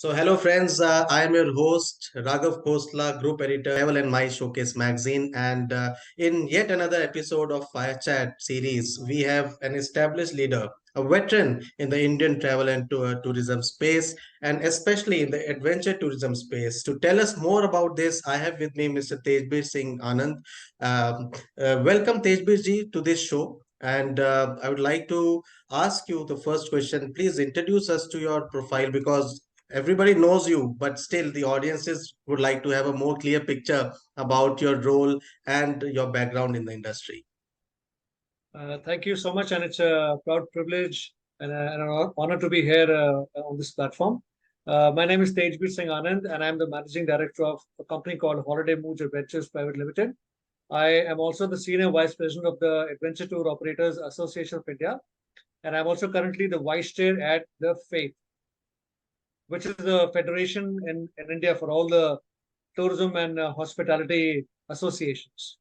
Hello friends, I am your host Raghav Khosla, Group Editor, Travel and My Showcase magazine. And in yet another episode of Firechat series, we have an established leader, a veteran in the Indian travel and tourism space, and especially in the adventure tourism space. To tell us more about this, I have with me Mr. Tejbir Singh Anand. Welcome, Tejbir ji, to this show. And I would like to ask you the first question. Please introduce us to your profile because everybody knows you, but still the audiences would like to have a more clear picture about your role and your background in the industry. Thank you so much, and it's a proud privilege and an honor to be here on this platform. My name is Tejbir Singh Anand, and I'm the managing director of a company called Holiday Moods Adventures Private Limited. I am also the senior vice president of the Adventure Tour Operators Association of India, and I'm also currently the vice chair at the FAITH, which is the federation in India for all the tourism and hospitality associations.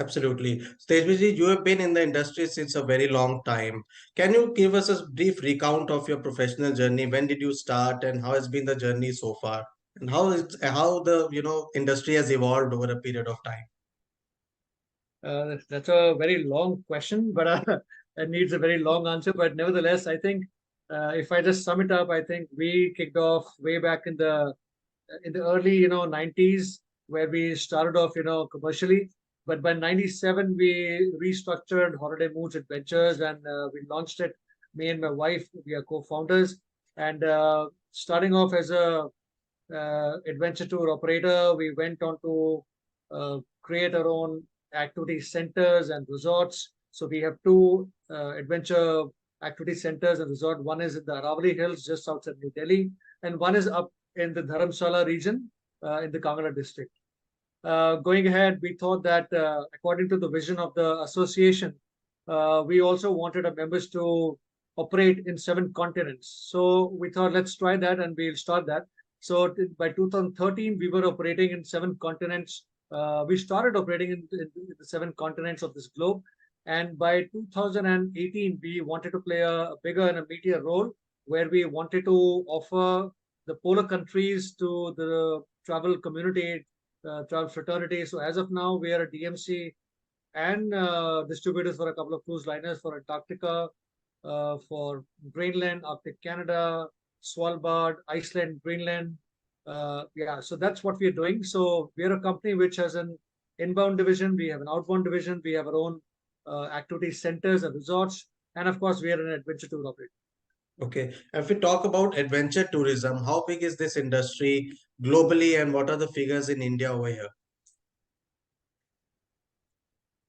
Absolutely. Tejviji, you have been in the industry since a very long time. Can you give us a brief recount of your professional journey? When did you start and how has been the journey so far? And how the industry has evolved over a period of time? That's a very long question, but it needs a very long answer. But nevertheless, I think if I just sum it up, I think we kicked off way back in the early 90s, where we started off commercially. But by 97 we restructured Holiday Moods Adventures, and we launched it. Me and my wife, we are co-founders, and starting off as a adventure tour operator, we went on to create our own activity centers and resorts. So we have two adventure activity centers and resort. One is in the Aravali Hills, just outside New Delhi, and one is up in the Dharamsala region in the Kangra district. Going ahead, we thought that according to the vision of the association, we also wanted our members to operate in 7 continents. So we thought, let's try that and we'll start that. So by 2013, we were operating in 7 continents. We started operating in the 7 continents of this globe. And by 2018, we wanted to play a bigger and a meatier role, where we wanted to offer the polar countries to the travel community, travel fraternity. So as of now, we are a DMC and distributors for a couple of cruise liners for Antarctica, for Greenland, Arctic Canada, Svalbard, Iceland, Greenland. Yeah, so that's what we're doing. So we're a company which has an inbound division, we have an outbound division, we have our own activity centers and resorts, and of course, we are an adventure tour operator. Okay. If we talk about adventure tourism, how big is this industry globally and what are the figures in India over here?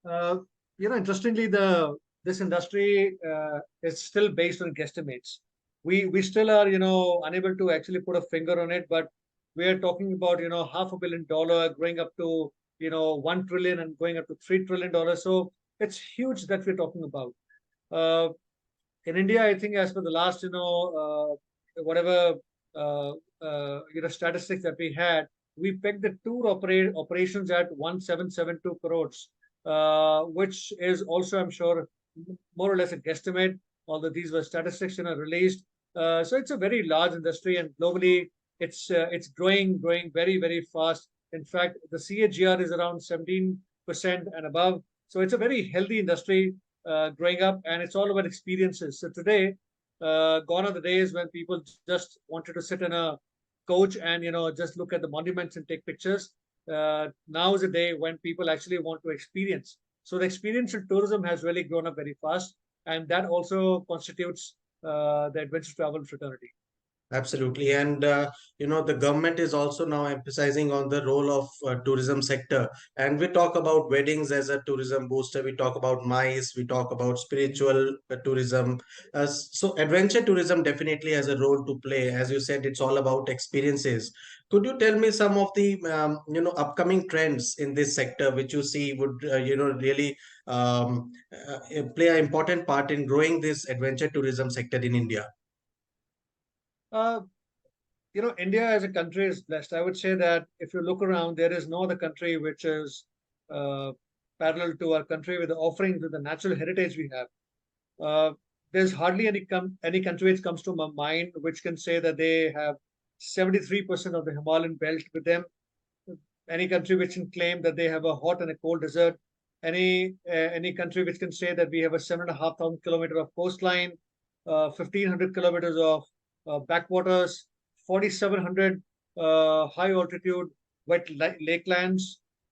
Uh, Interestingly, the this industry is still based on guesstimates. We still are unable to actually put a finger on it, but we are talking about $500 million growing up to 1 trillion and going up to $3 trillion. So it's huge that we're talking about. Uh, in India, I think as per the last whatever statistics that we had, we pegged the operations at 1772 crores, which is also, I'm sure, more or less a guesstimate, although these were statistics released. So it's a very large industry, and globally, it's growing very, very fast. In fact, the CAGR is around 17% and above. So it's a very healthy industry growing up, and it's all about experiences. So today, gone are the days when people just wanted to sit in a coach and just look at the monuments and take pictures. Now is a day when people actually want to experience. So the experiential tourism has really grown up very fast, and that also constitutes the adventure travel fraternity. Absolutely. And, the government is also now emphasizing on the role of tourism sector. And we talk about weddings as a tourism booster. We talk about MICE. We talk about spiritual tourism. So adventure tourism definitely has a role to play. As you said, it's all about experiences. Could you tell me some of the, upcoming trends in this sector, which you see would, really play an important part in growing this adventure tourism sector in India? Uh, India as a country is blessed. I would say that if you look around, there is no other country which is uh, parallel to our country with the offerings, with the natural heritage we have. Uh, there's hardly any country which comes to my mind which can say that they have 73% of the Himalayan belt with them. Any country which can claim that they have a hot and a cold desert, any country which can say that we have a 7,500 kilometer of coastline, 1,500 kilometers of backwaters, 4,700 high altitude wet lakelands,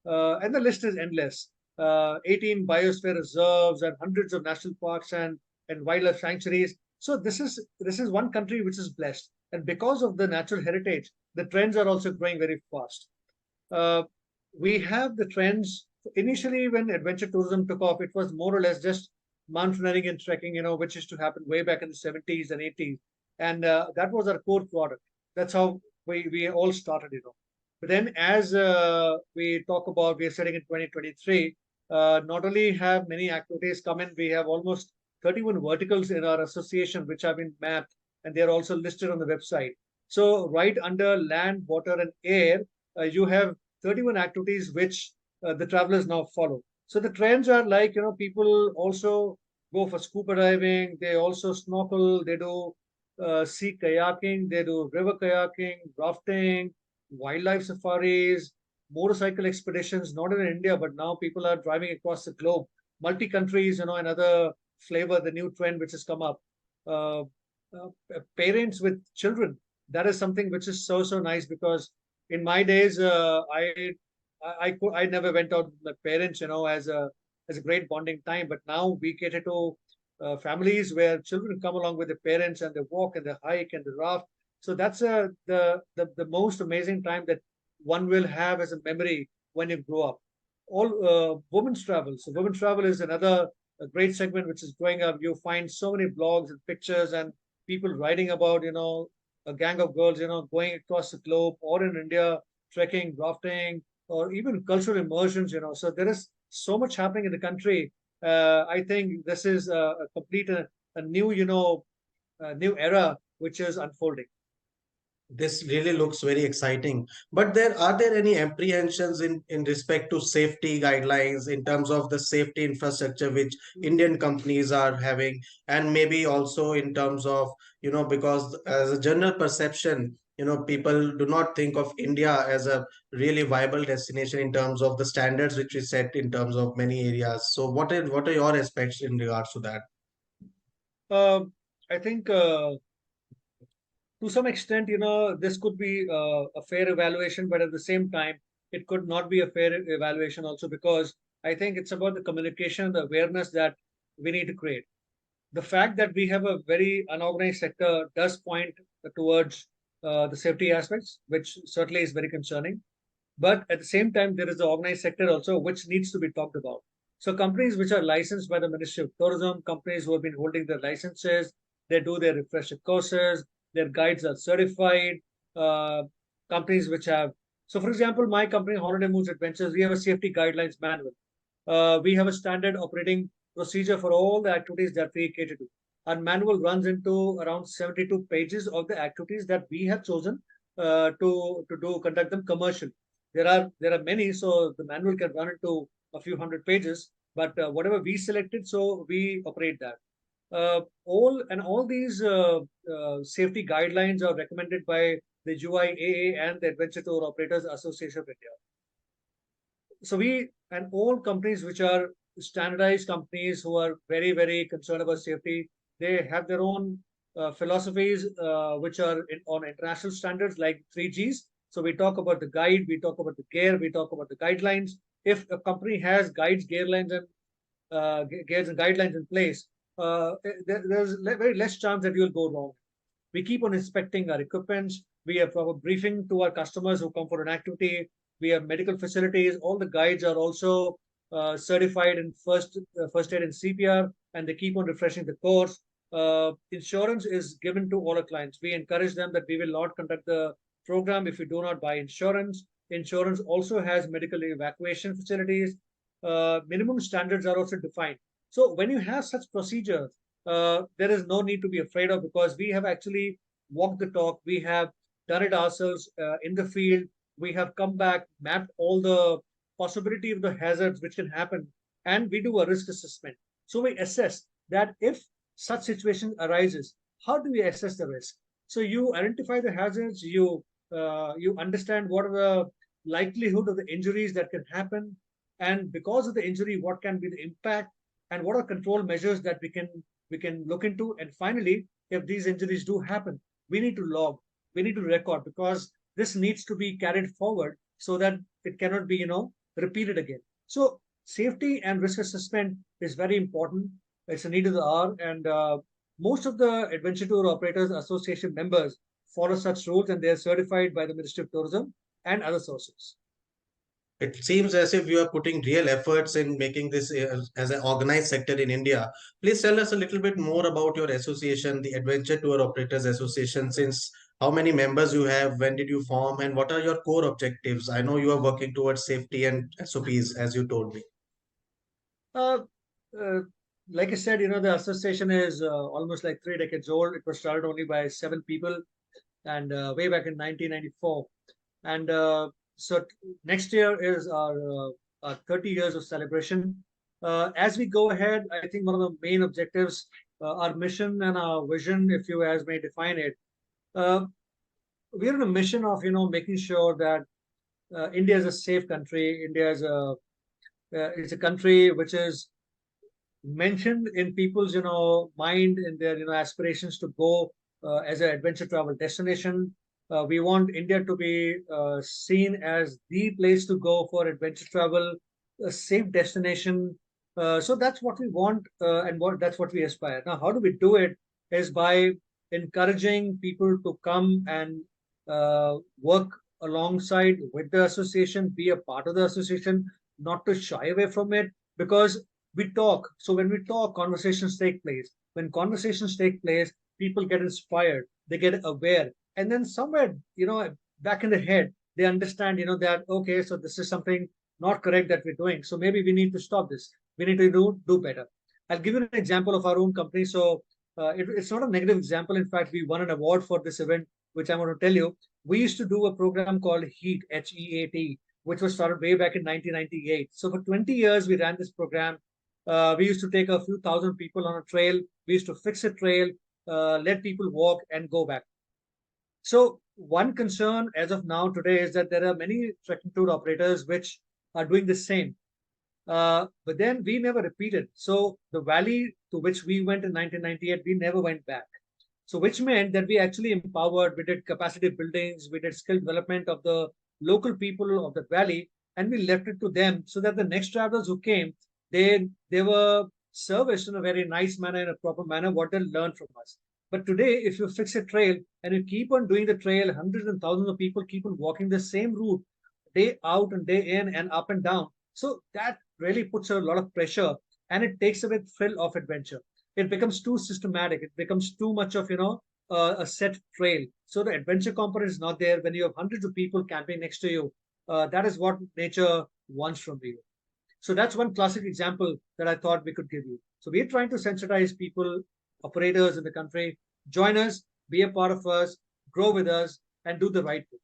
and the list is endless. 18 biosphere reserves and hundreds of national parks and wildlife sanctuaries. So this is one country which is blessed, and because of the natural heritage, the trends are also growing very fast. uh, we have the trends. Initially, when adventure tourism took off, it was more or less just mountaineering and trekking, which used to happen way back in the 70s and 80s. And that was our core product. That's how we all started. But then, as we talk about, we are sitting in 2023, not only have many activities come in, we have almost 31 verticals in our association, which have been mapped, and they are also listed on the website. So, right under land, water, and air, you have 31 activities which the travelers now follow. So the trends are like, people also go for scuba diving, they also snorkel, they do sea kayaking, they do river kayaking, rafting, wildlife safaris, motorcycle expeditions, not in India, but now people are driving across the globe, multi countries, another flavor, the new trend which has come up. Uh, Parents with children, that is something which is so nice, because in my days, I never went out with my parents, as a great bonding time. But now we cater to families where children come along with their parents, and they walk and they hike and they raft. So that's the most amazing time that one will have as a memory when you grow up. All women's travel. So women's travel is another great segment which is growing up. You find so many blogs and pictures and people writing about, a gang of girls, going across the globe or in India, trekking, rafting, or even cultural immersions, So there is so much happening in the country. I think this is a complete, a new, a new era which is unfolding. This really looks very exciting. But are there any apprehensions in respect to safety guidelines in terms of the safety infrastructure which Indian companies are having, and maybe also in terms of, because as a general perception, people do not think of India as a really viable destination in terms of the standards which we set in terms of many areas. So what are your aspects in regards to that? Um, I think to some extent, this could be a fair evaluation, but at the same time, it could not be a fair evaluation also, because I think it's about the communication, the awareness that we need to create. The fact that we have a very unorganized sector does point towards the safety aspects, which certainly is very concerning. But at the same time, there is the organized sector also, which needs to be talked about. So companies which are licensed by the Ministry of Tourism, companies who have been holding their licenses, they do their refresher courses, their guides are certified. Uh, Companies which have, so for example, my company, Holiday Moons Adventures, we have a safety guidelines manual. We have a standard operating procedure for all the activities that we cater to. Our manual runs into around 72 pages of the activities that we have chosen to conduct them commercially. There are many, so the manual can run into a few hundred pages. But whatever we selected, so we operate that. All these safety guidelines are recommended by the UIAA and the Adventure Tour Operators Association of India. So we and all companies which are standardized companies who are very concerned about safety, they have their own philosophies which are on international standards like 3Gs. So we talk about the guide, we talk about the gear, we talk about the guidelines. If a company has guides, gearlines, and gears and guidelines in place, there's very less chance that you'll go wrong. We keep on inspecting our equipments. We have proper briefing to our customers who come for an activity. We have medical facilities. All the guides are also certified in first aid and CPR, and they keep on refreshing the course. Insurance is given to all our clients. We encourage them that we will not conduct the program if you do not buy insurance. Insurance also has medical evacuation facilities. Minimum standards are also defined. So when you have such procedures, there is no need to be afraid of, because we have actually walked the talk. We have done it ourselves in the field. We have come back, mapped all the possibility of the hazards which can happen, and we do a risk assessment. So we assess that if such situation arises, how do we assess the risk? So you identify the hazards, you understand what are the likelihood of the injuries that can happen, and because of the injury, what can be the impact, and what are control measures that we can look into. And finally, if these injuries do happen, we need to log, we need to record, because this needs to be carried forward so that it cannot be repeated again. So safety and risk assessment is very important. It's a need of the hour, and most of the Adventure Tour Operators Association members follow such rules, and they are certified by the Ministry of Tourism and other sources. It seems as if you are putting real efforts in making this as an organized sector in India. Please tell us a little bit more about your association, the Adventure Tour Operators Association, since how many members you have, when did you form, and what are your core objectives? I know you are working towards safety and SOPs, as you told me. Uh, uh, like I said, the association is almost like 3 decades old. It was started only by 7 people, and way back in 1994. And so next year is our 30 years of celebration. As we go ahead, I think one of the main objectives, our mission and our vision, if you as may define it, uh, we're on a mission of making sure that India is a safe country. India is a country which is mentioned in people's mind, in their aspirations to go as an adventure travel destination. We want India to be seen as the place to go for adventure travel, a safe destination. So that's what we want, and that's what we aspire. Now, how do we do it? Is by encouraging people to come and work alongside with the association, be a part of the association, not to shy away from it, because we talk. So when we talk, conversations take place. When conversations take place, people get inspired, they get aware, and then somewhere, back in the head, they understand, that okay, so this is something not correct that we're doing. So maybe we need to stop this. We need to do better. I'll give you an example of our own company. So it's not a negative example. In fact, we won an award for this event, which I'm going to tell you. We used to do a program called HEAT, HEAT, which was started way back in 1998. So for 20 years, we ran this program. We used to take a few thousand people on a trail. We used to fix a trail, let people walk and go back. So one concern as of now today is that there are many trekking tour operators which are doing the same. But then we never repeated. So the valley to which we went in 1998, we never went back. So which meant that we actually empowered, we did capacity buildings, we did skill development of the local people of the valley, and we left it to them so that the next travelers who came, they were serviced in a very nice manner, in a proper manner, what they learned from us. But today, if you fix a trail and you keep on doing the trail, hundreds and thousands of people keep on walking the same route day out and day in and up and down. So that really puts a lot of pressure, and it takes away the thrill of adventure. It becomes too systematic. It becomes too much of a set trail. So the adventure component is not there when you have hundreds of people camping next to you. That is what nature wants from you. So that's one classic example that I thought we could give you. So we're trying to sensitize people, operators in the country. Join us, be a part of us, grow with us, and do the right thing.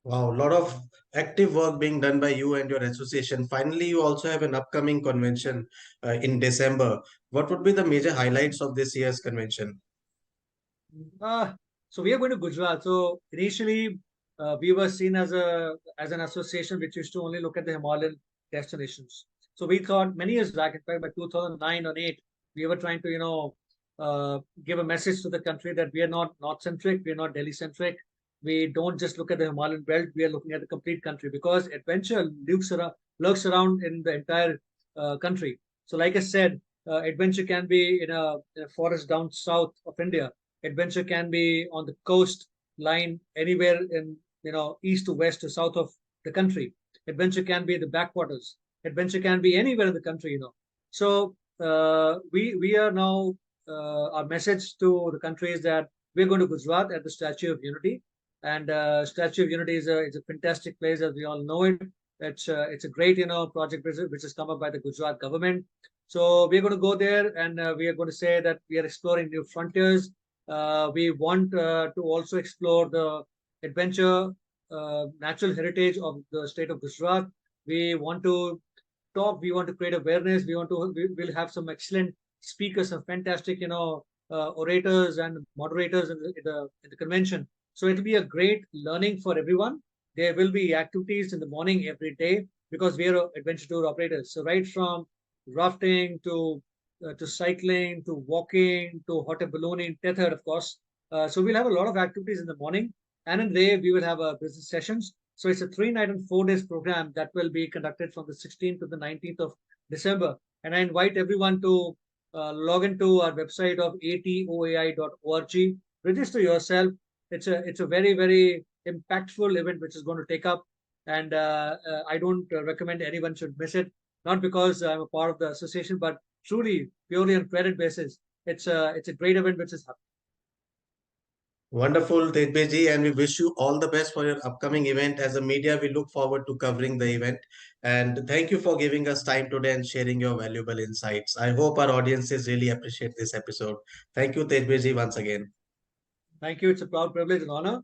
Wow, a lot of active work being done by you and your association. Finally, you also have an upcoming convention in December. What would be the major highlights of this year's convention? Uh, so we are going to Gujarat. So initially, we were seen as an association which used to only look at the Himalayan destinations. So we thought many years back, in fact, by 2009 or 8, we were trying to give a message to the country that we are not north centric, we are not Delhi centric. We don't just look at the Himalayan belt; we are looking at the complete country, because adventure lurks around in the entire country. So, like I said, adventure can be in a forest down south of India. Adventure can be on the coast line anywhere in east to west to south of the country. Adventure can be the backwaters. Adventure can be anywhere in the country. So we are now, our message to the country is that we're going to Gujarat at the Statue of Unity, and Statue of Unity is a fantastic place, as we all know it. It's a great project which has come up by the Gujarat government. So we're going to go there, and we are going to say that we are exploring new frontiers. We want to also explore the adventure, natural heritage of the state of Gujarat. We want to talk. We want to create awareness. We'll have some excellent speakers, some fantastic, orators and moderators in the convention. So it'll be a great learning for everyone. There will be activities in the morning every day because we are adventure tour operators. So right from rafting to cycling to walking to hot air ballooning, tether, of course. So we'll have a lot of activities in the morning, and in the day we will have business sessions. So it's a 3 night and 4 days program that will be conducted from the 16th to the 19th of December. And I invite everyone to log into our website of atoai.org. Register yourself. It's a very impactful event which is going to take up, and I don't recommend anyone should miss it. Not because I'm a part of the association, but truly purely on credit basis. It's a great event which is happening. Wonderful, Tejbir, and we wish you all the best for your upcoming event. As a media, we look forward to covering the event. And thank you for giving us time today and sharing your valuable insights. I hope our audiences really appreciate this episode. Thank you, Tejbir, once again. Thank you. It's a proud privilege and honor.